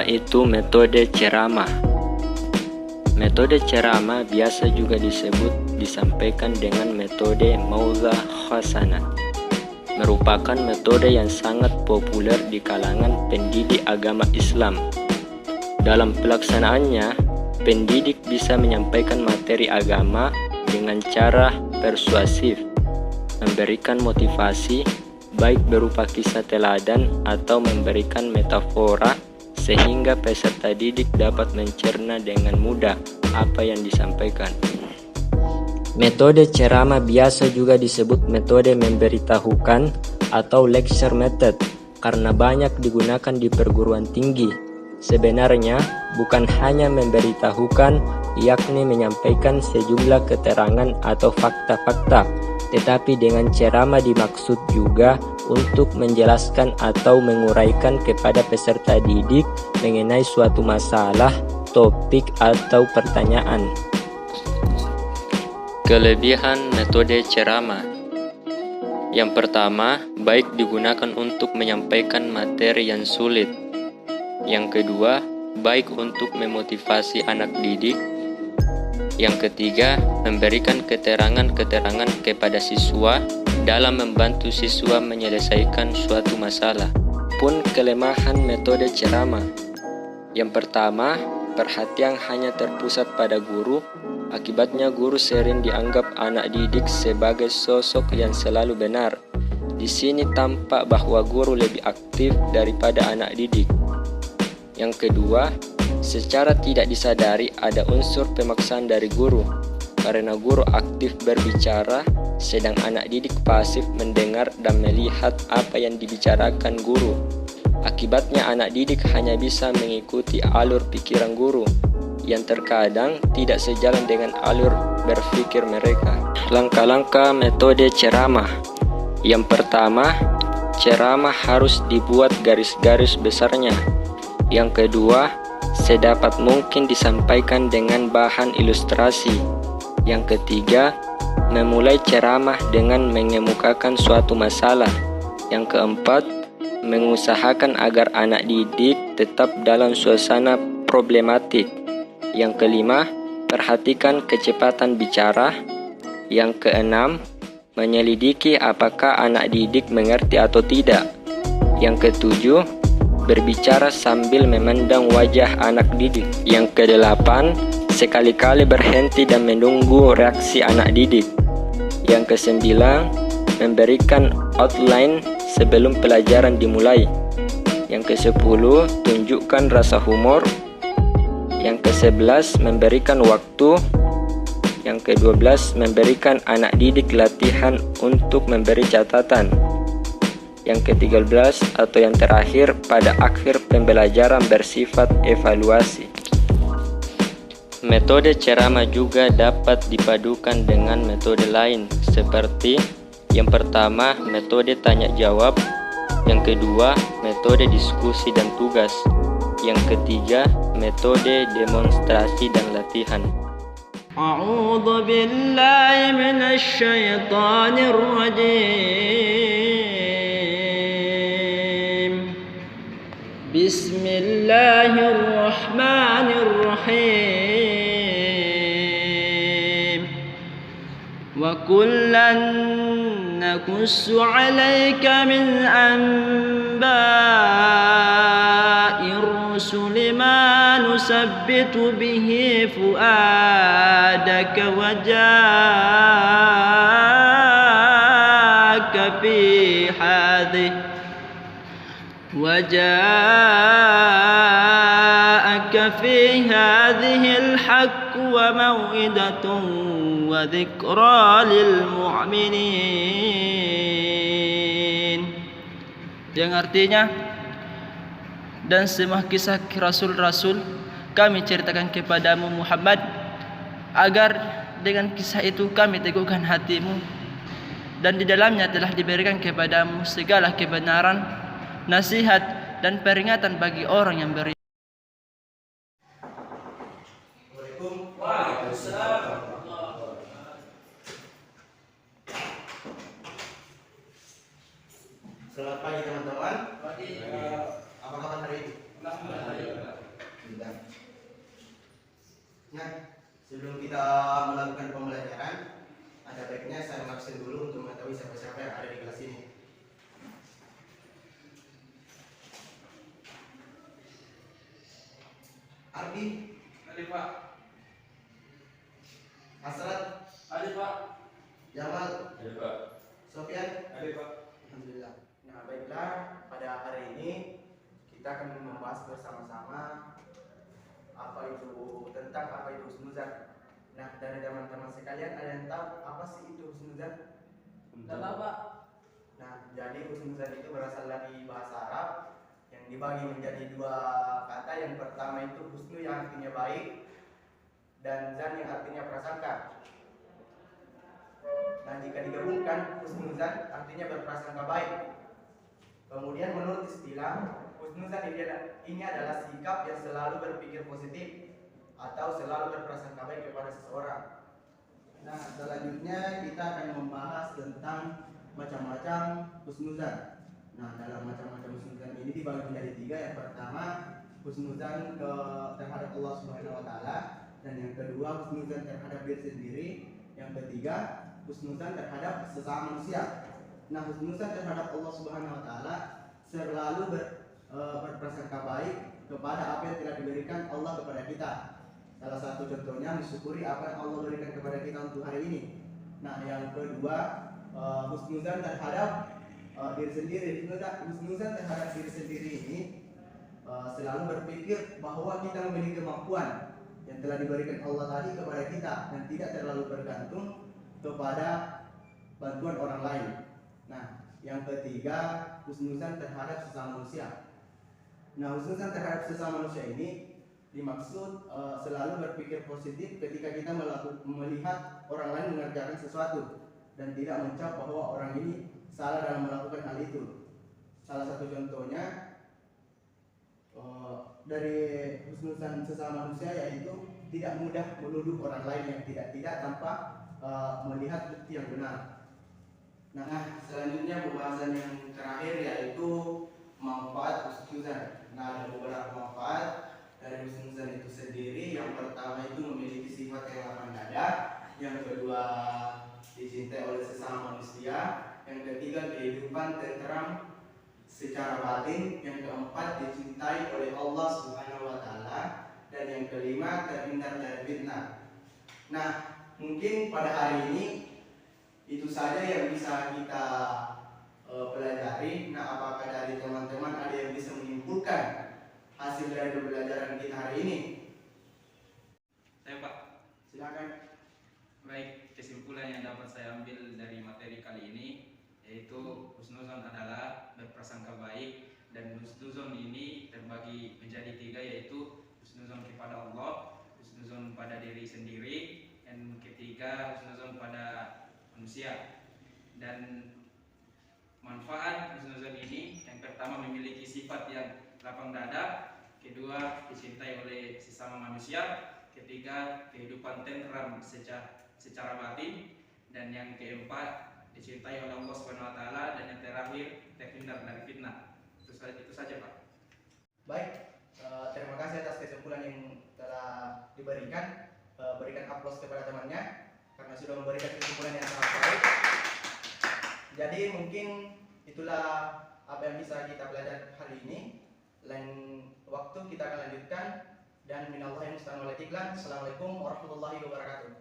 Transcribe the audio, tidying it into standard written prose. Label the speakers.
Speaker 1: yaitu metode ceramah. Metode ceramah biasa juga disampaikan dengan metode mauzah hasanah. Merupakan metode yang sangat populer di kalangan pendidik agama Islam. Dalam pelaksanaannya, pendidik bisa menyampaikan materi agama dengan cara persuasif, memberikan motivasi, baik berupa kisah teladan atau memberikan metafora, sehingga peserta didik dapat mencerna dengan mudah apa yang disampaikan. Metode ceramah biasa juga disebut metode memberitahukan atau lecture method karena banyak digunakan di perguruan tinggi. Sebenarnya bukan hanya memberitahukan, yakni menyampaikan sejumlah keterangan atau fakta-fakta, tetapi dengan ceramah dimaksud juga untuk menjelaskan atau menguraikan kepada peserta didik mengenai suatu masalah, topik, atau pertanyaan. Kelebihan metode ceramah. Yang pertama, baik digunakan untuk menyampaikan materi yang sulit. Yang kedua, baik untuk memotivasi anak didik. Yang ketiga, memberikan keterangan-keterangan kepada siswa dalam membantu siswa menyelesaikan suatu masalah. Pun kelemahan metode ceramah. Yang pertama, perhatian hanya terpusat pada guru. Akibatnya guru sering dianggap anak didik sebagai sosok yang selalu benar. Di sini tampak bahwa guru lebih aktif daripada anak didik. Yang kedua, secara tidak disadari ada unsur pemaksaan dari guru, karena guru aktif berbicara, sedang anak didik pasif mendengar dan melihat apa yang dibicarakan guru. Akibatnya anak didik hanya bisa mengikuti alur pikiran guru, yang terkadang tidak sejalan dengan alur berpikir mereka. Langkah-langkah metode ceramah. Yang pertama, ceramah harus dibuat garis-garis besarnya. Yang kedua, sedapat mungkin disampaikan dengan bahan ilustrasi. Yang ketiga, memulai ceramah dengan mengemukakan suatu masalah. Yang keempat, mengusahakan agar anak didik tetap dalam suasana problematik. Yang kelima, perhatikan kecepatan bicara. Yang keenam, menyelidiki apakah anak didik mengerti atau tidak. Yang ketujuh, berbicara sambil memandang wajah anak didik. Yang kedelapan, sekali-kali berhenti dan menunggu reaksi anak didik. Yang kesembilan, memberikan outline sebelum pelajaran dimulai. Yang kesepuluh, tunjukkan rasa humor. Yang kesebelas, memberikan waktu. Yang kedua belas, memberikan anak didik latihan untuk memberi catatan. Yang ke-13 atau yang terakhir, pada akhir pembelajaran bersifat evaluasi. Metode ceramah juga dapat dipadukan dengan metode lain, seperti yang pertama, metode tanya jawab. Yang kedua, metode diskusi dan tugas. Yang ketiga, metode demonstrasi dan latihan. A'udzu billahi minasy syaithanir rajim. Bismillahirrahmanirrahim. Wa kullan naqussu 'alaika min anba'ir rusuli ma nusabbitu bihi fu'adaka wa ja'aka fi hadhil haqq wa mau'idatun wa dzikra lil mu'minin. Yang artinya, dan semua kisah rasul-rasul kami ceritakan kepadamu Muhammad, agar dengan kisah itu kami teguhkan hatimu, dan di dalamnya telah diberikan kepadamu segala kebenaran, nasihat dan peringatan bagi orang yang beriman.
Speaker 2: Selamat pagi teman-teman. Apa kabar hari ini? Nah, sebelum kita melakukan pembelajaran, ada baiknya saya absen dulu untuk mengetahui siapa-siapa yang ada di kelas ini. Ardi,
Speaker 3: Ada Pak.
Speaker 2: Hasrat,
Speaker 3: Ada Pak.
Speaker 2: Jamal,
Speaker 3: Ada Pak.
Speaker 2: Sofyan.
Speaker 3: Ada Pak.
Speaker 2: Alhamdulillah. Nah, baiklah, pada hari ini kita akan membahas bersama-sama tentang apa itu husnuzan. Nah, dari teman-teman sekalian ada yang tahu apa sih itu husnuzan?
Speaker 3: Tidak tahu Pak.
Speaker 2: Nah, jadi husnuzan itu berasal dari bahasa Arab yang dibagi menjadi dua kata. Yang pertama itu husnu yang artinya baik dan zan yang artinya prasangka. Nah, jika digabungkan husnuzan artinya berprasangka baik. Kemudian menurut istilah, husnuzan ini adalah sikap yang selalu berpikir positif atau selalu berprasangka baik kepada seseorang. Nah, selanjutnya kita akan membahas tentang macam-macam husnuzan. Nah, dalam macam-macam husnuzan ini dibagi menjadi tiga. Yang pertama, husnuzan terhadap Allah Subhanahu wa taala, dan yang kedua husnuzan terhadap diri sendiri, yang ketiga husnuzan terhadap sesama manusia. Nah, husnuzan terhadap Allah Subhanahu wa taala selalu berprasangka baik kepada apa yang telah diberikan Allah kepada kita. Salah satu contohnya mensyukuri apa yang Allah berikan kepada kita untuk hari ini. Nah, yang kedua husnuzan terhadap diri sendiri. Husnuzan terhadap diri sendiri ini selalu berpikir bahwa kita memiliki kemampuan yang telah diberikan Allah tadi kepada kita dan tidak terlalu bergantung kepada bantuan orang lain. Nah, yang ketiga husnuzan terhadap sesama manusia. Nah, husnuzan terhadap sesama manusia ini dimaksud selalu berpikir positif ketika kita melihat orang lain mengerjakan sesuatu dan tidak mencap bahwa orang ini salah dalam melakukan hal itu. Salah satu contohnya dari husnuzan sesama manusia yaitu tidak mudah menuduh orang lain yang tidak tanpa melihat bukti yang benar. Nah, selanjutnya pembahasan yang terakhir yaitu manfaat husnuzan. Nah, ada beberapa manfaat dari husnuzan itu sendiri. Yang pertama itu memiliki sifat yang lapang dada, yang kedua dicintai oleh sesama manusia, yang ketiga kehidupan tenteram secara batin, yang keempat dicintai oleh Allah Subhanahu wa taala, dan yang kelima terhindar dari fitnah. Nah, mungkin pada hari ini itu saja yang bisa kita pelajari. Nah, apakah dari teman-teman ada yang bisa menyimpulkan hasil dari pembelajaran kita hari ini?
Speaker 3: Saya Pak.
Speaker 2: Silakan.
Speaker 3: Baik, kesimpulan yang dapat saya ambil dari materi kali ini yaitu husnuzon adalah berprasangka baik, dan husnuzon ini terbagi menjadi tiga, yaitu husnuzon kepada Allah, husnuzon pada diri sendiri, dan ketiga husnuzon pada manusia. Dan manfaat husnuzon ini, yang pertama memiliki sifat yang lapang dada, kedua dicintai oleh sesama manusia, ketiga kehidupan tenteram secara batin, dan yang keempat dicintai oleh Allah Subhanahu wa taala, dan yang terakhir terhindar dari fitnah. Itu saja Pak.
Speaker 2: Baik, terima kasih atas kesimpulan yang telah diberikan. Berikan aplaus kepada temannya karena sudah memberikan kesimpulan yang sangat baik. Jadi mungkin itulah apa yang bisa kita pelajari hari ini. Lain waktu kita akan lanjutkan. Dan minallahi musta'an wal iqlan. Assalamualaikum warahmatullahi wabarakatuh.